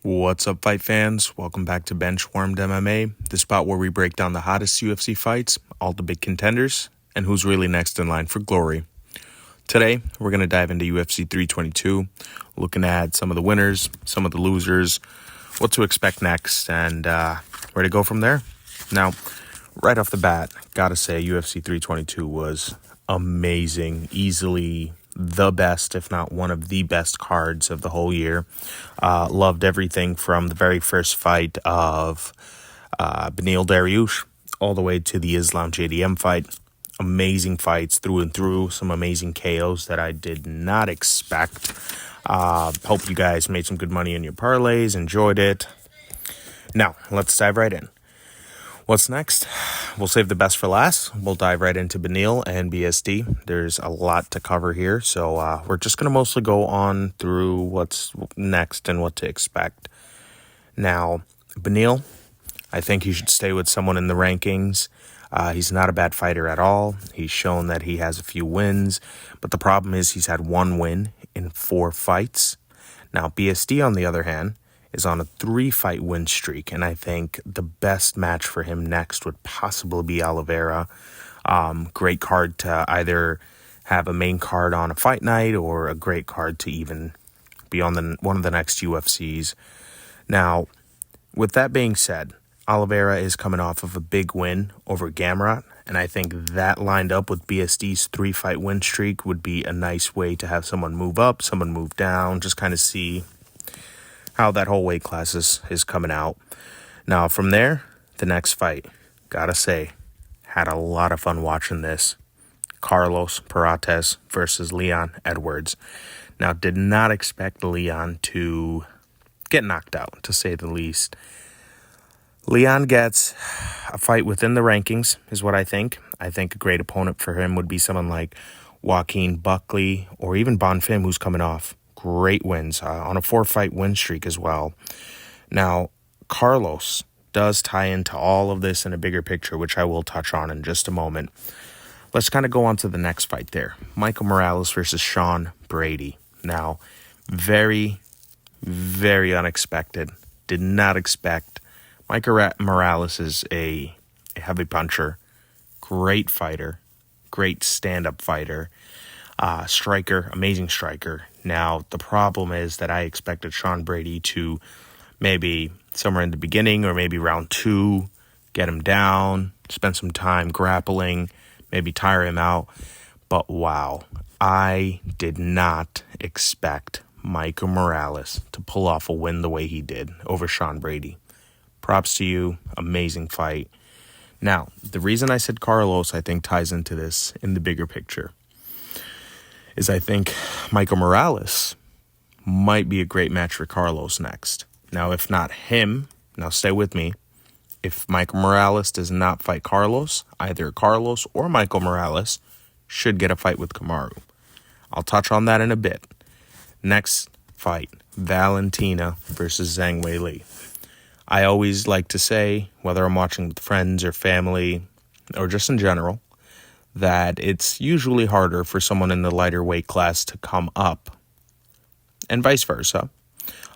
What's up, fight fans? Welcome back to Benchwarmed MMA, the spot where we break down the hottest UFC fights, all the big contenders, and who's really next in line for glory. Today, we're going to dive into UFC 322, looking at some of the winners, some of the losers, what to expect next, and where to go from there. Now, right off the bat, gotta say UFC 322 was amazing, easily the best, if not one of the best cards of the whole year. Loved everything from the very first fight of Beneil Dariush all the way to the Islam JDM fight. Amazing fights through and through, some amazing KOs that I did not expect. Hope you guys made some good money in your parlays, enjoyed it. Now, let's dive right in. What's next? We'll save the best for last. We'll dive right into Beneil and BSD. There's a lot to cover here, so we're just going to mostly go on through what's next and what to expect. Now, Beneil, I think he should stay with someone in the rankings. He's not a bad fighter at all. He's shown that he has a few wins, but the problem is he's had one win in 4 fights. Now, BSD, on the other hand, is on a 3-fight win streak, and I think the best match for him next would possibly be Oliveira. Great card to either have a main card on a fight night or a great card to even be on one of the next UFCs. Now, with that being said, Oliveira is coming off of a big win over Gamrot, and I think that lined up with BSD's 3-fight win streak would be a nice way to have someone move up, someone move down, just kind of see how that whole weight class is coming out. Now, from there, the next fight, gotta say, had a lot of fun watching this. Carlos Perates versus Leon Edwards. Now, did not expect Leon to get knocked out, to say the least. Leon gets a fight within the rankings, is what I think. I think a great opponent for him would be someone like Joaquin Buckley or even Bonfim, who's coming off great wins on a 4-fight win streak as well. Now, Carlos does tie into all of this in a bigger picture, which I will touch on in just a moment. Let's kind of go on to the next fight there. Michael Morales versus Sean Brady. Now, very, very unexpected. Did not expect. Michael Morales is a heavy puncher, great fighter, great stand-up fighter, striker, amazing striker. Now, the problem is that I expected Sean Brady to maybe somewhere in the beginning or maybe round 2, get him down, spend some time grappling, maybe tire him out. But wow, I did not expect Michael Morales to pull off a win the way he did over Sean Brady. Props to you. Amazing fight. Now, the reason I said Carlos, I think, ties into this in the bigger picture is I think Michael Morales might be a great match for Carlos next. Now, if not him, now stay with me. If Michael Morales does not fight Carlos, either Carlos or Michael Morales should get a fight with Kamaru. I'll touch on that in a bit. Next fight, Valentina versus Zhang Weili. I always like to say, whether I'm watching with friends or family or just in general, that it's usually harder for someone in the lighter weight class to come up and vice versa,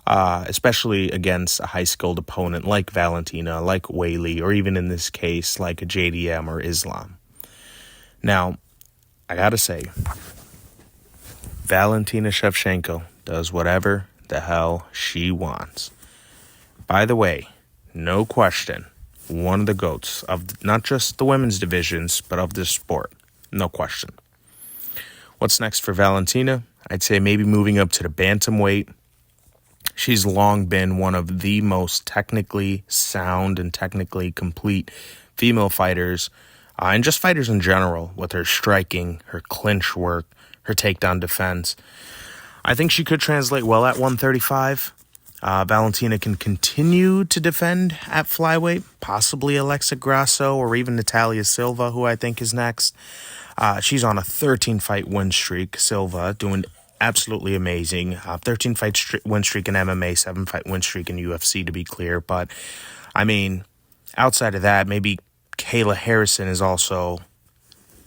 especially against a high-skilled opponent like Valentina, like Weili, or even in this case, like a JDM or Islam. Now, I gotta say, Valentina Shevchenko does whatever the hell she wants. By the way, no question, one of the GOATs of not just the women's divisions, but of this sport. No question. What's next for Valentina? I'd say maybe moving up to the bantamweight. She's long been one of the most technically sound and technically complete female fighters, and just fighters in general, with her striking, her clinch work, her takedown defense. I think she could translate well at 135. Valentina can continue to defend at flyweight, possibly Alexa Grasso or even Natalia Silva, who I think is next. She's on a 13-fight win streak. Silva doing absolutely amazing. 13-fight win streak in MMA, 7-fight win streak in UFC, to be clear. But, I mean, outside of that, maybe Kayla Harrison is also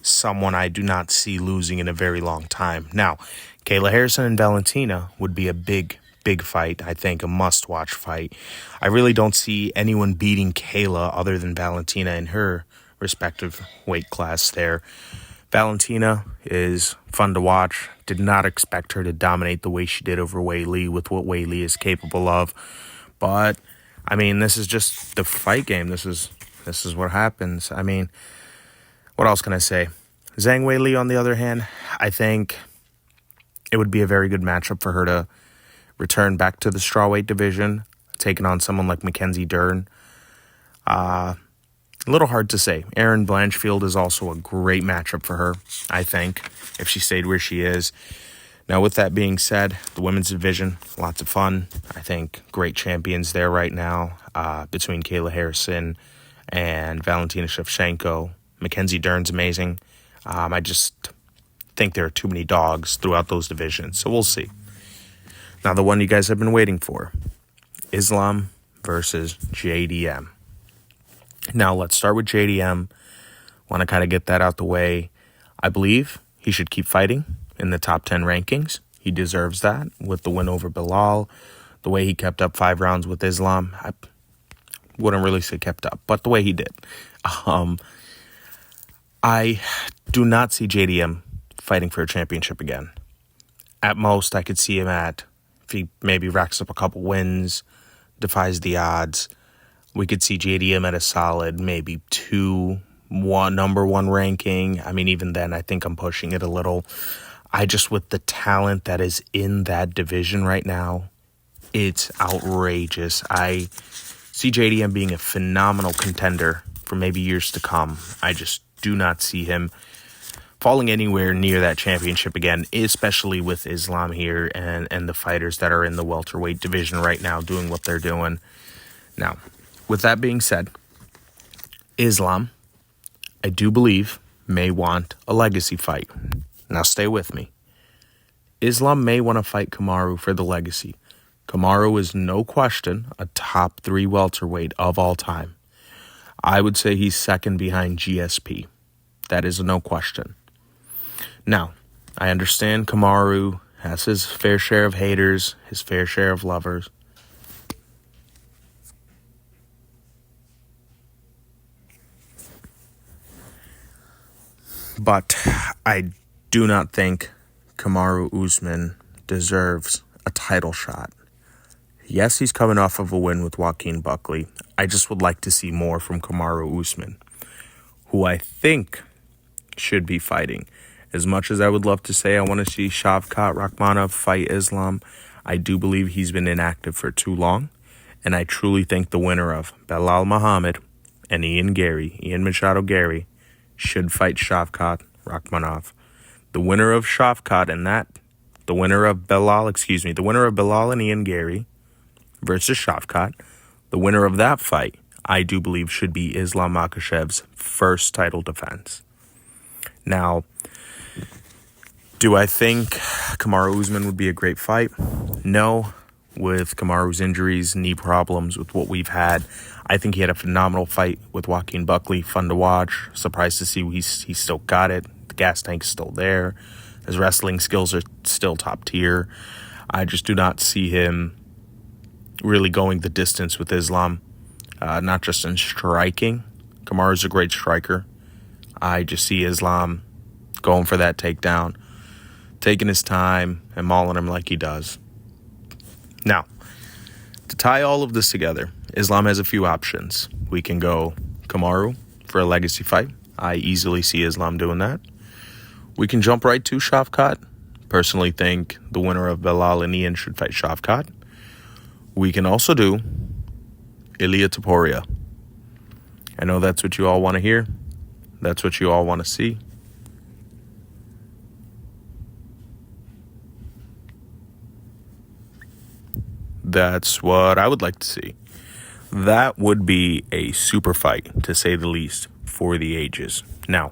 someone I do not see losing in a very long time. Now, Kayla Harrison and Valentina would be a big big fight. I think a must-watch fight. I really don't see anyone beating Kayla other than Valentina in her respective weight class there. Valentina is fun to watch. Did not expect her to dominate the way she did over Weili with what Weili is capable of. But, I mean, this is just the fight game. This is what happens. I mean, what else can I say? Zhang Weili, on the other hand, I think it would be a very good matchup for her to return back to the strawweight division, taking on someone like Mackenzie Dern. A little hard to say. Erin Blanchfield is also a great matchup for her, I think, if she stayed where she is. Now, with that being said, the women's division, lots of fun. I think great champions there right now between Kayla Harrison and Valentina Shevchenko. Mackenzie Dern's amazing. I just think there are too many dogs throughout those divisions, so we'll see. Now, the one you guys have been waiting for, Islam versus JDM. Now, let's start with JDM. Want to kind of get that out the way. I believe he should keep fighting in the top 10 rankings. He deserves that with the win over Bilal. The way he kept up 5 rounds with Islam, I wouldn't really say kept up, but the way he did. I do not see JDM fighting for a championship again. At most, I could see him if he maybe racks up a couple wins, defies the odds, we could see JDM at a solid maybe number 1 ranking. I mean, even then, I think I'm pushing it a little. With the talent that is in that division right now, it's outrageous. I see JDM being a phenomenal contender for maybe years to come. I just do not see him falling anywhere near that championship again, especially with Islam here and the fighters that are in the welterweight division right now doing what they're doing. Now, with that being said, Islam, I do believe, may want a legacy fight. Now, stay with me. Islam may want to fight Kamaru for the legacy. Kamaru is no question a top 3 welterweight of all time. I would say he's second behind GSP. That is no question. Now, I understand Kamaru has his fair share of haters, his fair share of lovers. But I do not think Kamaru Usman deserves a title shot. Yes, he's coming off of a win with Joaquin Buckley. I just would like to see more from Kamaru Usman, who I think should be fighting. As much as I would love to say I want to see Shavkat Rakhmonov fight Islam, I do believe he's been inactive for too long, and I truly think the winner of Belal Muhammad and Ian Machado Gary, should fight Shavkat Rakhmonov. The winner of Shavkat the winner of Belal and Ian Gary versus Shavkat, the winner of that fight, I do believe should be Islam Makhachev's first title defense. Now, do I think Kamaru Usman would be a great fight? No. With Kamaru's injuries, knee problems, with what we've had, I think he had a phenomenal fight with Joaquin Buckley. Fun to watch. Surprised to see he's still got it. The gas tank's still there. His wrestling skills are still top tier. I just do not see him really going the distance with Islam. Not just in striking. Kamaru's a great striker. I just see Islam going for that takedown, taking his time and mauling him like he does. Now, to tie all of this together, Islam has a few options. We can go Kamaru for a legacy fight. I easily see Islam doing that. We can jump right to Shavkat. Personally think the winner of Belal and Ian should fight Shavkat. We can also do Ilia Topuria. I know that's what you all want to hear. That's what you all want to see. That's what I would like to see. That would be a super fight, to say the least, for the ages. Now,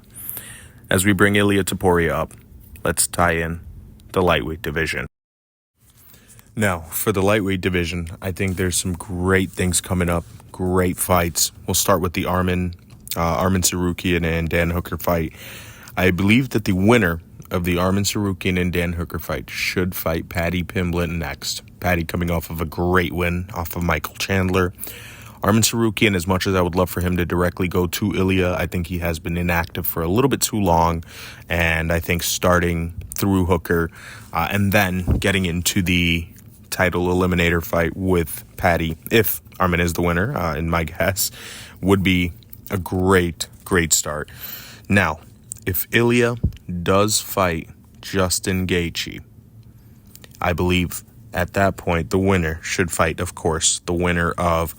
as we bring Ilia Topuria up, let's tie in the lightweight division. Now, for the lightweight division, I think there's some great things coming up, great fights. We'll start with the Arman Sarukian and Dan Hooker fight. I believe that the winner of the Arman Tsarukyan and Dan Hooker fight should fight Paddy Pimblett next. Paddy coming off of a great win off of Michael Chandler. Arman Tsarukyan, as much as I would love for him to directly go to Ilya, I think he has been inactive for a little bit too long. And I think starting through Hooker and then getting into the title eliminator fight with Paddy, if Arman is the winner, in my guess, would be a great start. Now, if Ilya does fight Justin Gaethje, I believe at that point the winner should fight, of course, the winner of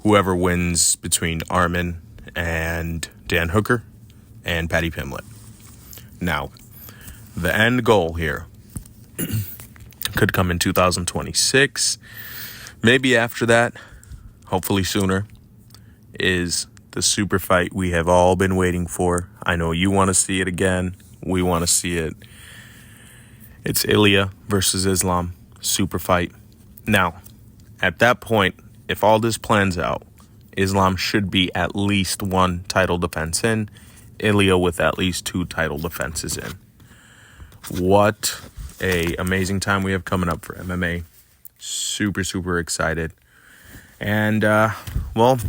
whoever wins between Arman and Dan Hooker and Paddy Pimblett. Now, the end goal here could come in 2026. Maybe after that, hopefully sooner, is the super fight we have all been waiting for. I know you want to see it again. We want to see it. It's Ilya versus Islam super fight. Now, at that point, if all this plans out, Islam should be at least one title defense in, Ilya with at least 2 title defenses in. What a amazing time we have coming up for MMA. Super excited. And,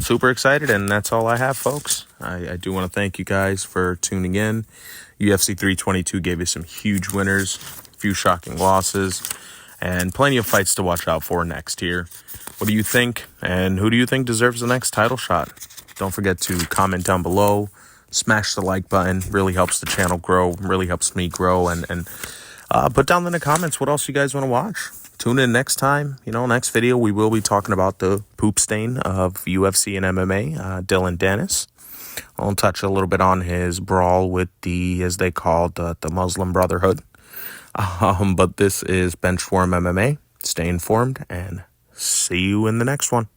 super excited, and that's all I have, folks. I do want to thank you guys for tuning in. UFC 322 gave you some huge winners, a few shocking losses, and plenty of fights to watch out for next year. What do you think, and who do you think deserves the next title shot? Don't forget to comment down below, smash the like button, really helps the channel grow, really helps me grow, and put down in the comments what else you guys want to watch. Tune in next time. Next video, we will be talking about the poop stain of UFC and MMA, Dylan Dennis. I'll touch a little bit on his brawl with the, as they called, the Muslim Brotherhood. But this is Benchwarm MMA. Stay informed and see you in the next one.